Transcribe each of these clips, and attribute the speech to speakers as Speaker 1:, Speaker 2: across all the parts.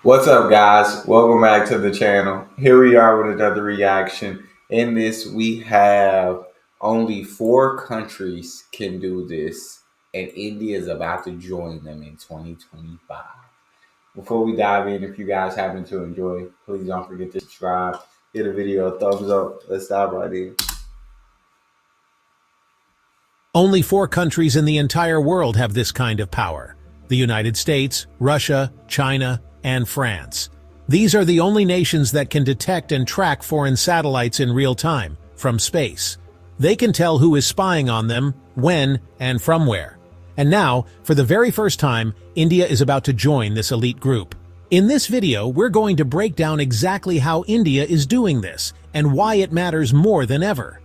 Speaker 1: What's up, guys? Welcome back to the channel. Here we are with another reaction. In this, we have only 4 countries can do this, and India is about to join them in 2025. Before we dive in, if you guys happen to enjoy, please don't forget to subscribe, give the video a thumbs up. Let's dive right in.
Speaker 2: Only 4 countries in the entire world have this kind of power: the United States, Russia, China, and France. These are the only nations that can detect and track foreign satellites in real time, from space. They can tell who is spying on them, when, and from where. And now, for the very first time, India is about to join this elite group. In this video, we're going to break down exactly how India is doing this, and why it matters more than ever.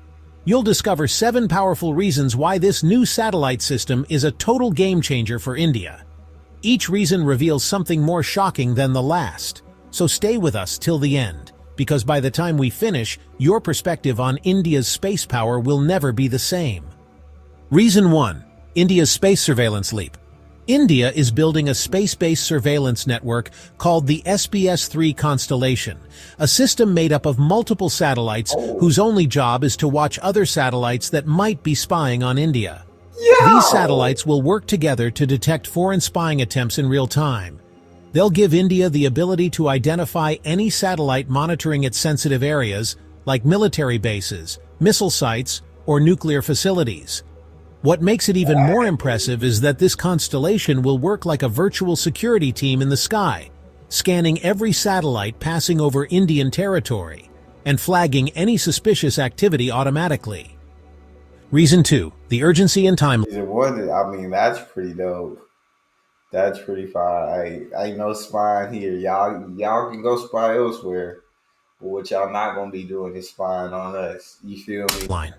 Speaker 2: You'll discover 7 powerful reasons why this new satellite system is a total game-changer for India. Each reason reveals something more shocking than the last. So stay with us till the end, because by the time we finish, your perspective on India's space power will never be the same. Reason 1. India's space surveillance leap. India is building a space-based surveillance network called the SBS-3 constellation, a system made up of multiple satellites whose only job is to watch other satellites that might be spying on India. These satellites will work together to detect foreign spying attempts in real time. They'll give India the ability to identify any satellite monitoring its sensitive areas, like military bases, missile sites, or nuclear facilities. What makes it even more impressive is that this constellation will work like a virtual security team in the sky, scanning every satellite passing over Indian territory and flagging any suspicious activity automatically. Reason 2. The urgency and timeline.
Speaker 1: That's pretty dope. That's pretty fine. I ain't no spying here. Y'all can go spy elsewhere. But what y'all not gonna be doing is spying on us. You feel me?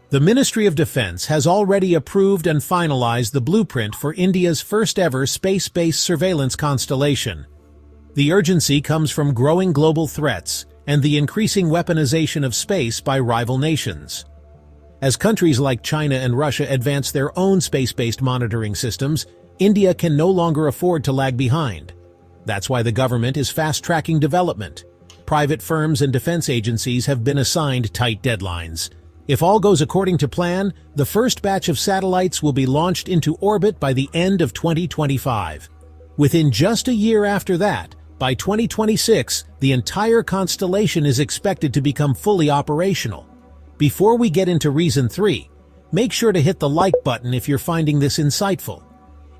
Speaker 2: The Ministry of Defense has already approved and finalized the blueprint for India's first-ever space-based surveillance constellation. The urgency comes from growing global threats and the increasing weaponization of space by rival nations. As countries like China and Russia advance their own space-based monitoring systems, India can no longer afford to lag behind. That's why the government is fast-tracking development. Private firms and defense agencies have been assigned tight deadlines. If all goes according to plan, the first batch of satellites will be launched into orbit by the end of 2025. Within just a year after that, by 2026, the entire constellation is expected to become fully operational. Before we get into reason 3, make sure to hit the like button if you're finding this insightful.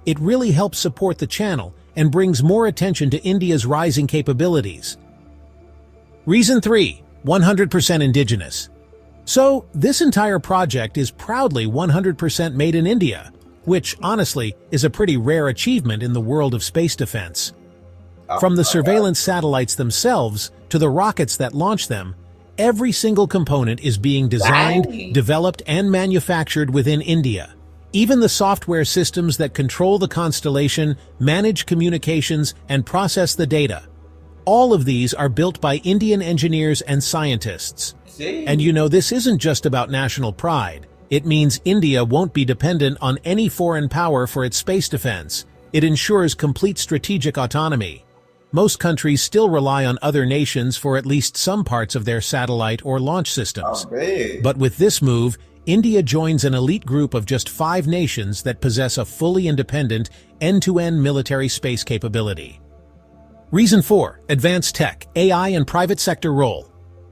Speaker 2: It really helps support the channel and brings more attention to India's rising capabilities. Reason 3. 100% indigenous. So, this entire project is proudly 100% made in India, which, honestly, is a pretty rare achievement in the world of space defense. From the surveillance satellites themselves to the rockets that launch them, every single component is being designed, developed, and manufactured within India. Even the software systems that control the constellation, manage communications, and process the data. All of these are built by Indian engineers and scientists. And you know, this isn't just about national pride. It means India won't be dependent on any foreign power for its space defense. It ensures complete strategic autonomy. Most countries still rely on other nations for at least some parts of their satellite or launch systems. But with this move, India joins an elite group of just 5 nations that possess a fully independent, end-to-end military space capability. Reason 4. Advanced tech, AI, and private sector role.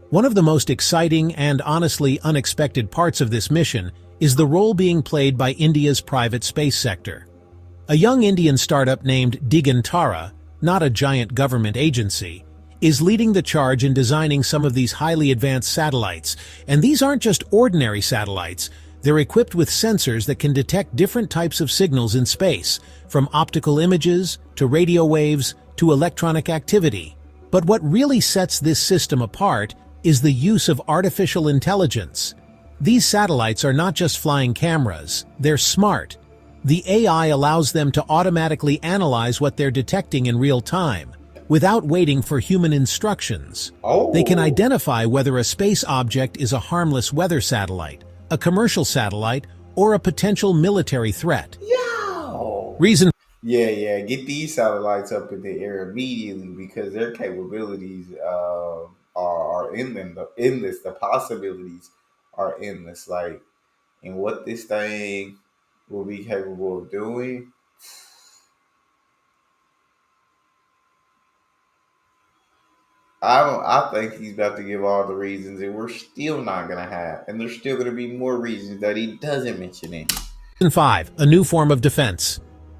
Speaker 2: One of the most exciting and honestly unexpected parts of this mission is the role being played by India's private space sector. A young Indian startup named Digantara, not a giant government agency, is leading the charge in designing some of these highly advanced satellites. And these aren't just ordinary satellites. They're equipped with sensors that can detect different types of signals in space, from optical images to radio waves to electronic activity. But what really sets this system apart is the use of artificial intelligence. These satellites are not just flying cameras, they're smart. The AI allows them to automatically analyze what they're detecting in real time, without waiting for human instructions. They can identify whether a space object is a harmless weather satellite, a commercial satellite, or a potential military threat. Reason
Speaker 1: Yeah, yeah. Get these satellites up in the air immediately because their capabilities are endless. The possibilities are endless. Like, and what this thing will be capable of doing. I think he's about to give all the reasons, and we're still not gonna have, and there's still gonna be more reasons that he doesn't mention it.
Speaker 2: And 5. A new form of defense.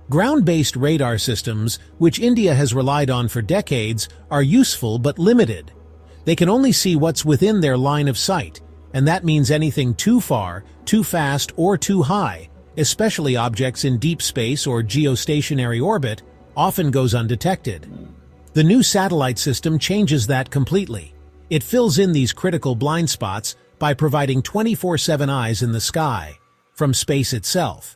Speaker 2: Ground-based radar systems, which India has relied on for decades, are useful but limited. They can only see what's within their line of sight, and that means anything too far, too fast, or too high, especially objects in deep space or geostationary orbit, often goes undetected. The new satellite system changes that completely. It fills in these critical blind spots by providing 24/7 eyes in the sky, from space itself.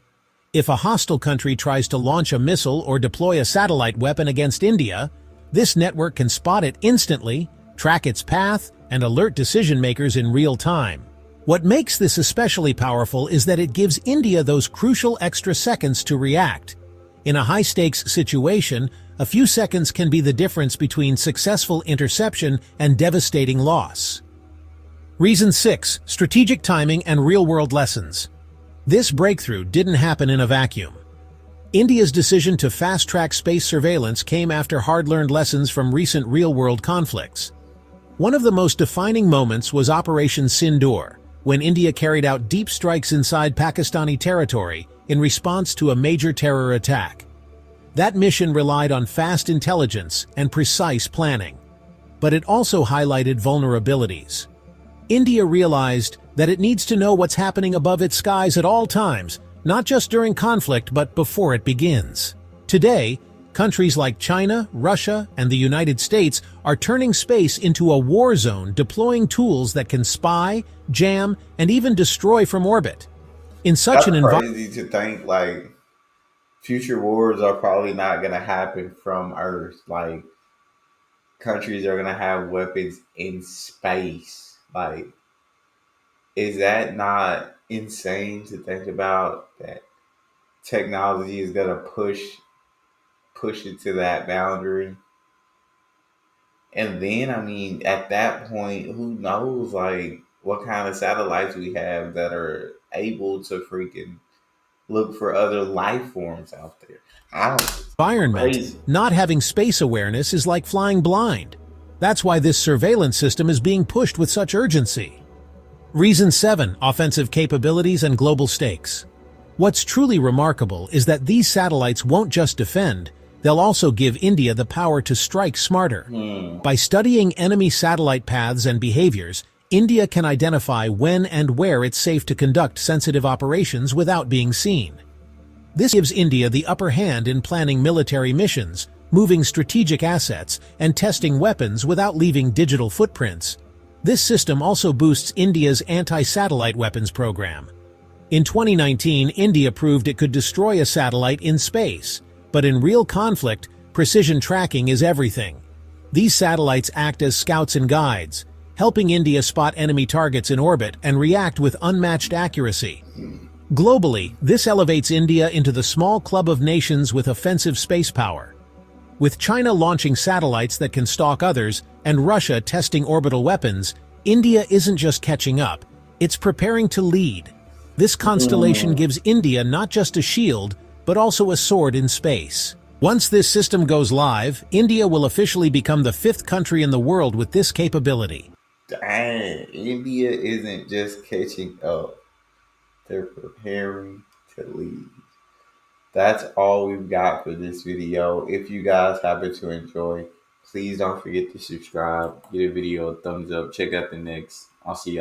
Speaker 2: If a hostile country tries to launch a missile or deploy a satellite weapon against India, this network can spot it instantly, track its path, and alert decision-makers in real time. What makes this especially powerful is that it gives India those crucial extra seconds to react. In a high-stakes situation, a few seconds can be the difference between successful interception and devastating loss. Reason 6. Strategic timing and real-world lessons. This breakthrough didn't happen in a vacuum. India's decision to fast-track space surveillance came after hard-learned lessons from recent real-world conflicts. One of the most defining moments was Operation Sindoor, when India carried out deep strikes inside Pakistani territory in response to a major terror attack. That mission relied on fast intelligence and precise planning. But it also highlighted vulnerabilities. India realized that it needs to know what's happening above its skies at all times, not just during conflict but before it begins. Today, countries like China, Russia, and the United States are turning space into a war zone, deploying tools that can spy, jam, and even destroy from orbit. In such an
Speaker 1: That's
Speaker 2: environment,
Speaker 1: crazy to think. Like, future wars are probably not gonna happen from Earth. Like, countries are gonna have weapons in space. Like, is that not insane to think about that technology is gonna push it to that boundary? And then, I mean, at that point, who knows, like, what kind of satellites we have that are able to freaking look for other life forms out there. I don't. Crazy.
Speaker 2: not having space awareness is like flying blind. That's why this surveillance system is being pushed with such urgency. Reason 7. Offensive capabilities and global stakes. What's truly remarkable is that these satellites won't just defend, they'll also give India the power to strike smarter. By studying enemy satellite paths and behaviors, India can identify when and where it's safe to conduct sensitive operations without being seen. This gives India the upper hand in planning military missions, moving strategic assets, and testing weapons without leaving digital footprints. This system also boosts India's anti-satellite weapons program. In 2019, India proved it could destroy a satellite in space, but in real conflict, precision tracking is everything. These satellites act as scouts and guides, helping India spot enemy targets in orbit and react with unmatched accuracy. Globally, this elevates India into the small club of nations with offensive space power. With China launching satellites that can stalk others and Russia testing orbital weapons, India isn't just catching up, it's preparing to lead. This constellation gives India not just a shield, but also a sword in space. Once this system goes live, India will officially become the 5th country in the world with this capability.
Speaker 1: Dang, India isn't just catching up, they're preparing to leave. That's all we've got for this video. If you guys happen to enjoy, please don't forget to subscribe, give the video a thumbs up, check out the next. I'll see y'all.